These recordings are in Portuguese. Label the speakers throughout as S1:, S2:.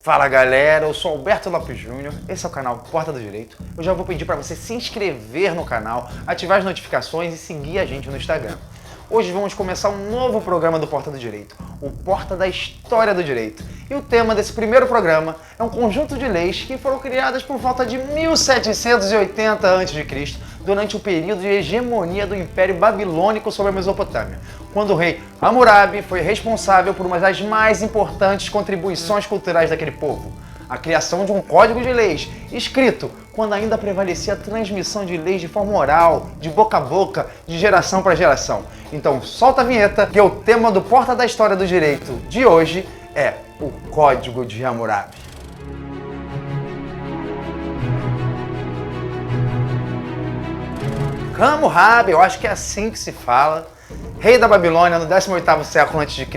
S1: Fala galera, eu sou Alberto Lopes Júnior, esse é o canal Porta do Direito. Eu já vou pedir para você se inscrever no canal, ativar as notificações e seguir a gente no Instagram. Hoje vamos começar um novo programa do Porta do Direito, o Porta da História do Direito. E o tema desse primeiro programa é um conjunto de leis que foram criadas por volta de 1780 a.C., durante o período de hegemonia do Império Babilônico sobre a Mesopotâmia, quando o rei Hammurabi foi responsável por uma das mais importantes contribuições culturais daquele povo, a criação de um código de leis, escrito quando ainda prevalecia a transmissão de leis de forma oral, de boca a boca, de geração para geração. Então solta a vinheta, que o tema do Porta da História do Direito de hoje é o Código de Hammurabi. Hammurabi, eu acho que é assim que se fala, rei da Babilônia no 18º século a.C.,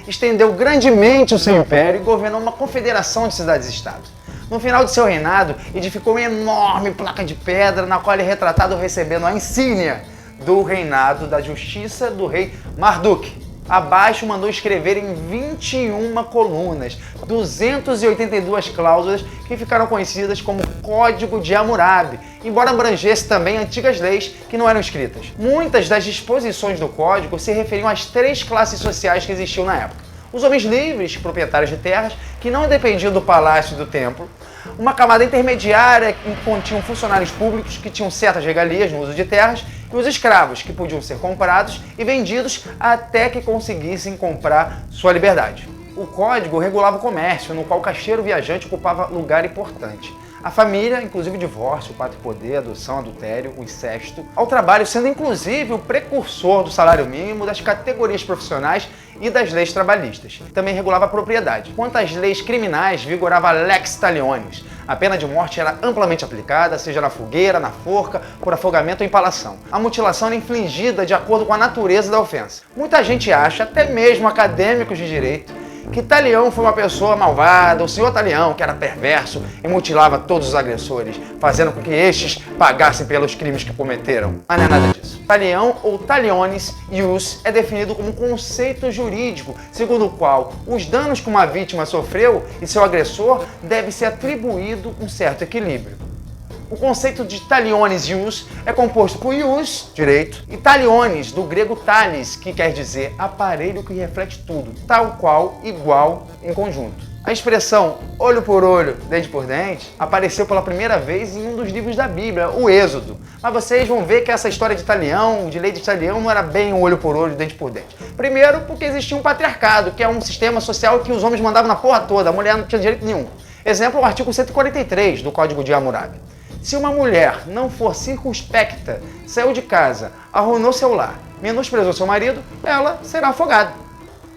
S1: estendeu grandemente o seu império e governou uma confederação de cidades-estados. No final de seu reinado, edificou uma enorme placa de pedra na qual ele é retratado recebendo a insígnia do reinado da justiça do rei Marduk. Abaixo mandou escrever em 21 colunas, 282 cláusulas que ficaram conhecidas como Código de Hammurabi, embora abrangesse também antigas leis que não eram escritas. Muitas das disposições do código se referiam às três classes sociais que existiam na época. Os homens livres, proprietários de terras, que não dependiam do palácio e do templo, uma camada intermediária que continham funcionários públicos que tinham certas regalias no uso de terras, e os escravos, que podiam ser comprados e vendidos até que conseguissem comprar sua liberdade. O código regulava o comércio, no qual o caixeiro viajante ocupava lugar importante. A família, inclusive o divórcio, o pátrio-poder, a adoção, adultério, o incesto, ao trabalho, sendo inclusive o precursor do salário mínimo, das categorias profissionais e das leis trabalhistas. Também regulava a propriedade. Quanto às leis criminais, vigorava a lex talionis. A pena de morte era amplamente aplicada, seja na fogueira, na forca, por afogamento ou empalação. A mutilação era infligida de acordo com a natureza da ofensa. Muita gente acha, até mesmo acadêmicos de direito, que Talião foi uma pessoa malvada, o senhor Talião, que era perverso e mutilava todos os agressores, fazendo com que estes pagassem pelos crimes que cometeram. Mas não é nada disso. Talião, ou talionis ius, é definido como um conceito jurídico, segundo o qual os danos que uma vítima sofreu e seu agressor deve ser atribuído um certo equilíbrio. O conceito de talionis ius é composto por ius, direito, e talionis, do grego talis, que quer dizer aparelho que reflete tudo, tal qual, igual, em conjunto. A expressão olho por olho, dente por dente, apareceu pela primeira vez em um dos livros da Bíblia, o Êxodo. Mas vocês vão ver que essa história de Talião, de lei de Talião, não era bem um olho por olho, dente por dente. Primeiro, porque existia um patriarcado, que é um sistema social que os homens mandavam na porra toda, a mulher não tinha direito nenhum. Exemplo, o artigo 143 do Código de Hammurabi. Se uma mulher não for circunspecta, saiu de casa, arruinou seu lar, menosprezou seu marido, ela será afogada.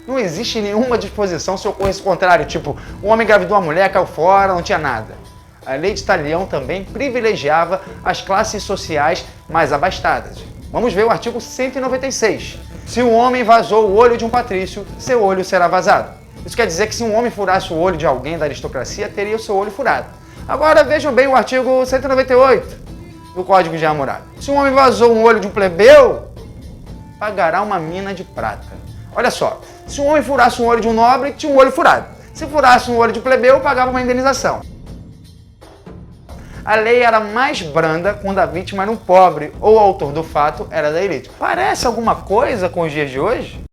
S1: Não existe nenhuma disposição se ocorrer esse contrário, tipo, o homem engravidou a mulher, caiu fora, não tinha nada. A lei de Talião também privilegiava as classes sociais mais abastadas. Vamos ver o artigo 196. Se um homem vazou o olho de um patrício, seu olho será vazado. Isso quer dizer que se um homem furasse o olho de alguém da aristocracia, teria o seu olho furado. Agora vejam bem o artigo 198 do Código de Hammurabi. Se um homem vazou um olho de um plebeu, pagará uma mina de prata. Olha só, se um homem furasse um olho de um nobre, tinha um olho furado. Se furasse um olho de plebeu, pagava uma indenização. A lei era mais branda quando a vítima era um pobre ou o autor do fato era da elite. Parece alguma coisa com os dias de hoje?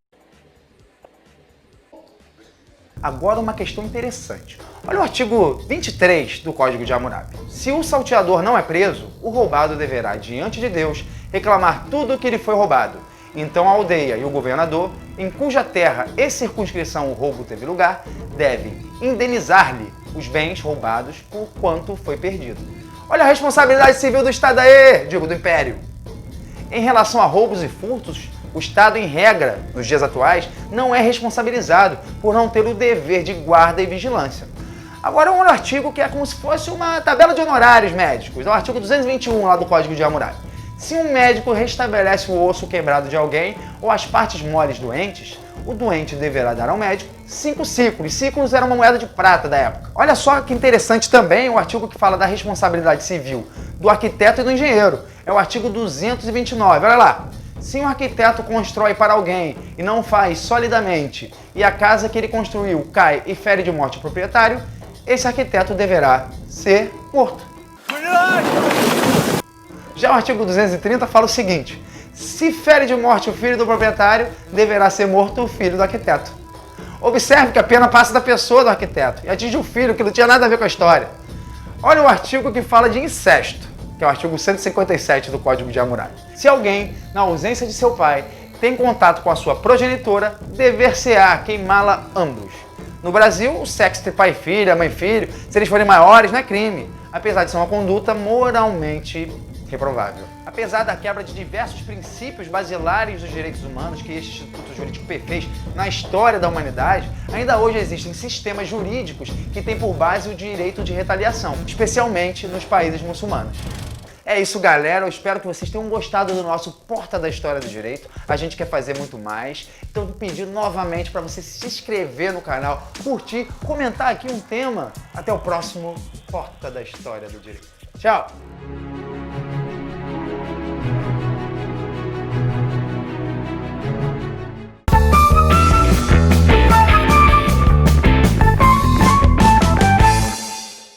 S1: Agora uma questão interessante. Olha o artigo 23 do Código de Hammurabi. Se o salteador não é preso, o roubado deverá, diante de Deus, reclamar tudo o que lhe foi roubado. Então a aldeia e o governador, em cuja terra e circunscrição o roubo teve lugar, devem indenizar-lhe os bens roubados por quanto foi perdido. Olha a responsabilidade civil do Estado aí, digo, do Império. Em relação a roubos e furtos, o Estado, em regra, nos dias atuais, não é responsabilizado por não ter o dever de guarda e vigilância. Agora um artigo que é como se fosse uma tabela de honorários médicos, é o artigo 221 lá do Código de Hammurabi. Se um médico restabelece o osso quebrado de alguém ou as partes moles doentes, o doente deverá dar ao médico 5 ciclos. Ciclos era uma moeda de prata da época. Olha só que interessante também o artigo que fala da responsabilidade civil do arquiteto e do engenheiro. É o artigo 229, olha lá. Se um arquiteto constrói para alguém e não faz solidamente, e a casa que ele construiu cai e fere de morte o proprietário, esse arquiteto deverá ser morto. Já o artigo 230 fala o seguinte: se fere de morte o filho do proprietário, deverá ser morto o filho do arquiteto. Observe que a pena passa da pessoa do arquiteto e atinge o filho, que não tinha nada a ver com a história. Olha o artigo que fala de incesto, que é o artigo 157 do Código de Hammurabi. Se alguém, na ausência de seu pai, tem contato com a sua progenitora, dever-se-á queimá-la ambos. No Brasil, o sexo entre pai e filha, mãe e filho, se eles forem maiores, não é crime, apesar de ser uma conduta moralmente reprovável. Apesar da quebra de diversos princípios basilares dos direitos humanos que este Instituto Jurídico fez na história da humanidade, ainda hoje existem sistemas jurídicos que têm por base o direito de retaliação, especialmente nos países muçulmanos. É isso, galera. Eu espero que vocês tenham gostado do nosso Porta da História do Direito. A gente quer fazer muito mais. Então, eu vou pedir novamente para você se inscrever no canal, curtir, comentar aqui um tema. Até o próximo Porta da História do Direito. Tchau!